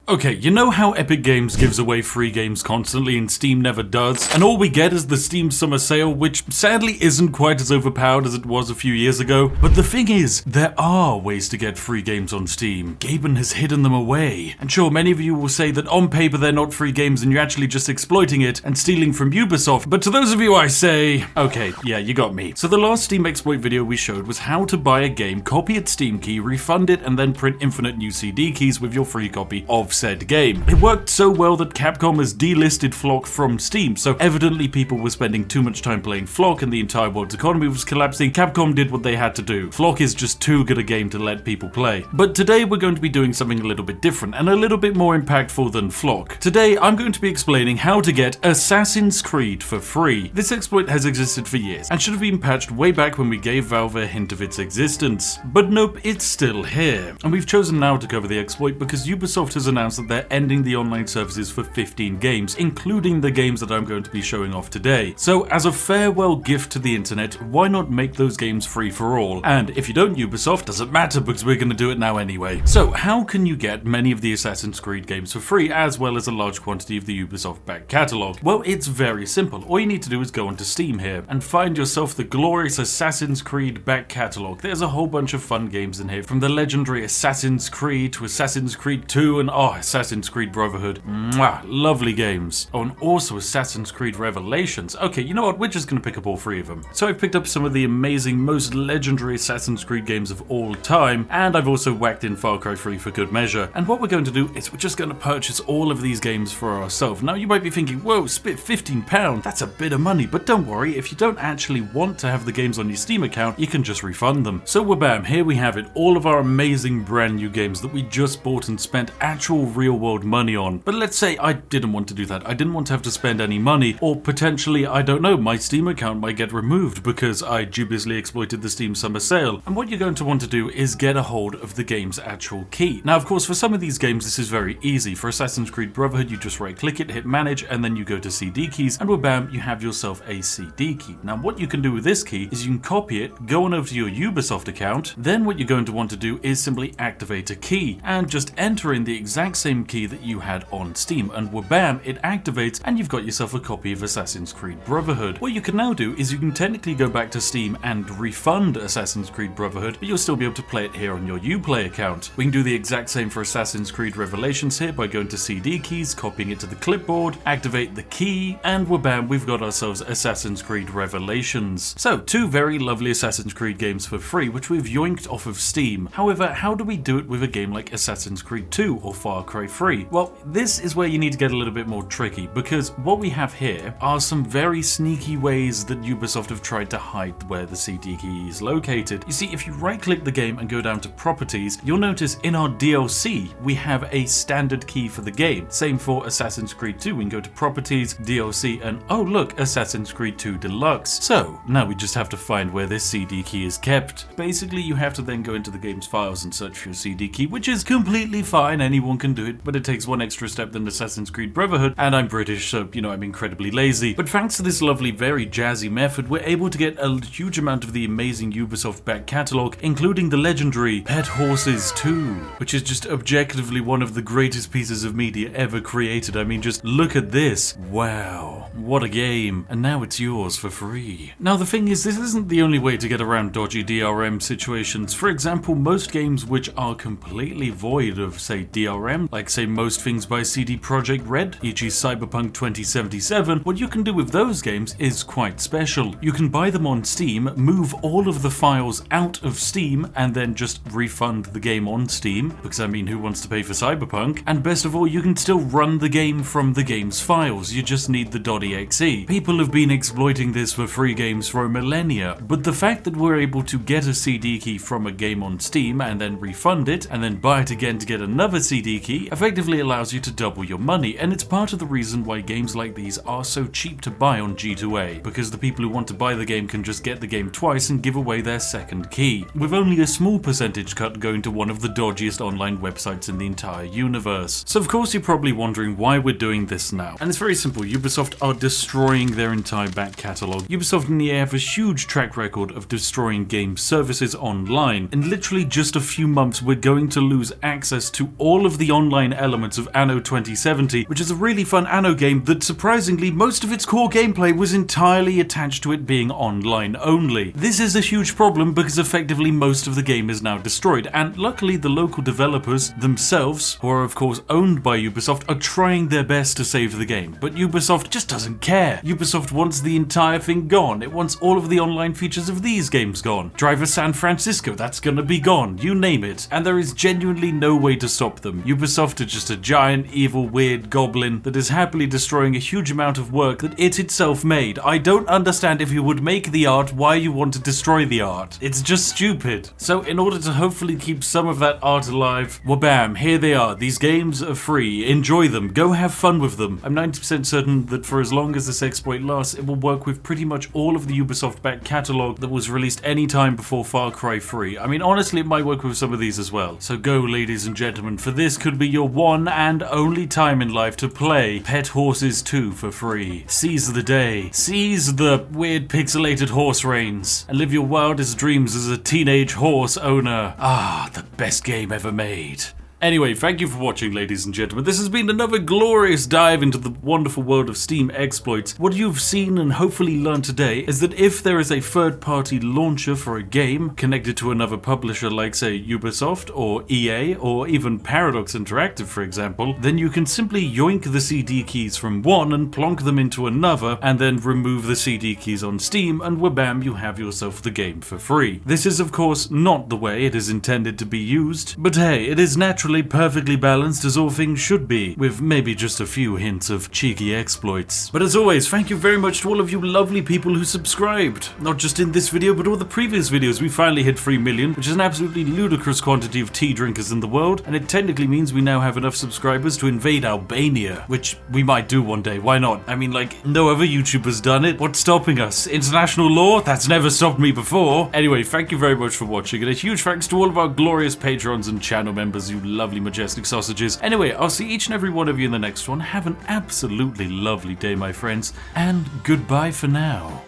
Okay, you know how Epic Games gives away free games constantly and Steam never does? And all we get is the Steam Summer Sale, which sadly isn't quite as overpowered as it was a few years ago. But the thing is, there are ways to get free games on Steam. Gaben has hidden them away. And sure, many of you will say that on paper they're not free games and you're actually just exploiting it and stealing from Ubisoft. But to those of you I say, okay, yeah, you got me. So the last Steam exploit video we showed was how to buy a game, copy its Steam key, refund it, and then print infinite new CD keys with your free copy of said game. It worked so well that Capcom has delisted Flock from Steam, so evidently people were spending too much time playing Flock and the entire world's economy was collapsing. Capcom did what they had to do. Flock is just too good a game to let people play. But today we're going to be doing something a little bit different and a little bit more impactful than Flock. Today I'm going to be explaining how to get Assassin's Creed for free. This exploit has existed for years and should have been patched way back when we gave Valve a hint of its existence. But nope, it's still here. And we've chosen now to cover the exploit because Ubisoft has announced that they're ending the online services for 15 games, including the games that I'm going to be showing off today. So as a farewell gift to the internet, why not make those games free for all? And if you don't Ubisoft, doesn't matter because we're going to do it now anyway. So how can you get many of the Assassin's Creed games for free, as well as a large quantity of the Ubisoft back catalogue? Well, it's very simple. All you need to do is go onto Steam here and find yourself the glorious Assassin's Creed back catalogue. There's a whole bunch of fun games in here, from the legendary Assassin's Creed to Assassin's Creed 2 and Assassin's Creed Brotherhood. Mwah, lovely games. Oh, and also Assassin's Creed Revelations. Okay, you know what? We're just gonna pick up all three of them. So I've picked up some of the amazing, most legendary Assassin's Creed games of all time, and I've also whacked in Far Cry 3 for good measure. And what we're going to do is we're just going to purchase all of these games for ourselves. Now you might be thinking, whoa, spit £15, that's a bit of money, but don't worry, if you don't actually want to have the games on your Steam account, you can just refund them. So wabam, here we have it, all of our amazing brand new games that we just bought and spent actual real world money on. But let's say I didn't want to do that. I didn't want to have to spend any money, or potentially, I don't know, my Steam account might get removed because I dubiously exploited the Steam Summer Sale. And what you're going to want to do is get a hold of the game's actual key. Now, of course, for some of these games, this is very easy. For Assassin's Creed Brotherhood, you just right click it, hit manage, and then you go to CD keys, and bam, you have yourself a CD key. Now, what you can do with this key is you can copy it, go on over to your Ubisoft account, then what you're going to want to do is simply activate a key, and just enter in the exact same key that you had on Steam, and wabam, it activates and you've got yourself a copy of Assassin's Creed Brotherhood. What you can now do is you can technically go back to Steam and refund Assassin's Creed Brotherhood, but you'll still be able to play it here on your Uplay account. We can do the exact same for Assassin's Creed Revelations here by going to CD keys, copying it to the clipboard, activate the key, and wabam, we've got ourselves Assassin's Creed Revelations. So, two very lovely Assassin's Creed games for free, which we've yoinked off of Steam. However, how do we do it with a game like Assassin's Creed 2 or Far Cry 3? Well, this is where you need to get a little bit more tricky, because what we have here are some very sneaky ways that Ubisoft have tried to hide where the CD key is located. You see, if you right click the game and go down to properties, you'll notice in our DLC we have a standard key for the game. Same for Assassin's Creed 2, we can go to properties, DLC, and oh look, Assassin's Creed 2 Deluxe. So now we just have to find where this CD key is kept. Basically, you have to then go into the game's files and search for your CD key, which is completely fine, anyone can do it, but it takes one extra step than Assassin's Creed Brotherhood, and I'm British, so you know I'm incredibly lazy. But thanks to this lovely, very jazzy method, we're able to get a huge amount of the amazing Ubisoft back catalogue, including the legendary Pet Horses 2, which is just objectively one of the greatest pieces of media ever created. I mean, just look at this. Wow, what a game. And now it's yours for free. Now the thing is, this isn't the only way to get around dodgy DRM situations. For example, most games which are completely void of, say, DRM, like say most things by CD Projekt Red, e.g. Cyberpunk 2077, what you can do with those games is quite special. You can buy them on Steam, move all of the files out of Steam, and then just refund the game on Steam, because I mean, who wants to pay for Cyberpunk? And best of all, you can still run the game from the game's files, you just need the .exe. People have been exploiting this for free games for millennia, but the fact that we're able to get a CD key from a game on Steam and then refund it, and then buy it again to get another CD key, effectively allows you to double your money, and it's part of the reason why games like these are so cheap to buy on G2A, because the people who want to buy the game can just get the game twice and give away their second key, with only a small percentage cut going to one of the dodgiest online websites in the entire universe. So of course you're probably wondering why we're doing this now, and it's very simple. Ubisoft are destroying their entire back catalogue. Ubisoft and EA have a huge track record of destroying game services online. In literally just a few months, we're going to lose access to all of the online elements of Anno 2070, which is a really fun Anno game that surprisingly most of its core gameplay was entirely attached to it being online only. This is a huge problem because effectively most of the game is now destroyed, and luckily the local developers themselves, who are of course owned by Ubisoft, are trying their best to save the game. But Ubisoft just doesn't care. Ubisoft wants the entire thing gone. It wants all of the online features of these games gone. Driver San Francisco, that's gonna be gone. You name it. And there is genuinely no way to stop them. Ubisoft is just a giant, evil, weird goblin that is happily destroying a huge amount of work that it itself made. I don't understand, if you would make the art, why you want to destroy the art. It's just stupid. So in order to hopefully keep some of that art alive, wabam, here they are. These games are free. Enjoy them. Go have fun with them. I'm 90% certain that for as long as this exploit lasts, it will work with pretty much all of the Ubisoft-backed catalogue that was released any time before Far Cry 3. I mean, honestly, it might work with some of these as well. So go, ladies and gentlemen, for this could be your one and only time in life to play Pet Horses 2 for free. Seize the day. Seize the weird pixelated horse reins and live your wildest dreams as a teenage horse owner. Ah, the best game ever made. Anyway, thank you for watching, ladies and gentlemen. This has been another glorious dive into the wonderful world of Steam exploits. What you've seen and hopefully learned today is that if there is a third-party launcher for a game connected to another publisher like, say, Ubisoft or EA or even Paradox Interactive, for example, then you can simply yoink the CD keys from one and plonk them into another and then remove the CD keys on Steam and whabam, you have yourself the game for free. This is, of course, not the way it is intended to be used, but hey, it is naturally perfectly balanced as all things should be, with maybe just a few hints of cheeky exploits. But as always, thank you very much to all of you lovely people who subscribed. Not just in this video, but all the previous videos. We finally hit 3 million, which is an absolutely ludicrous quantity of tea drinkers in the world, and it technically means we now have enough subscribers to invade Albania, which we might do one day. Why not? I mean, like, no other YouTuber's done it. What's stopping us? International law? That's never stopped me before. Anyway, thank you very much for watching, and a huge thanks to all of our glorious patrons and channel members, you lovely majestic sausages. Anyway, I'll see each and every one of you in the next one. Have an absolutely lovely day, my friends, and goodbye for now.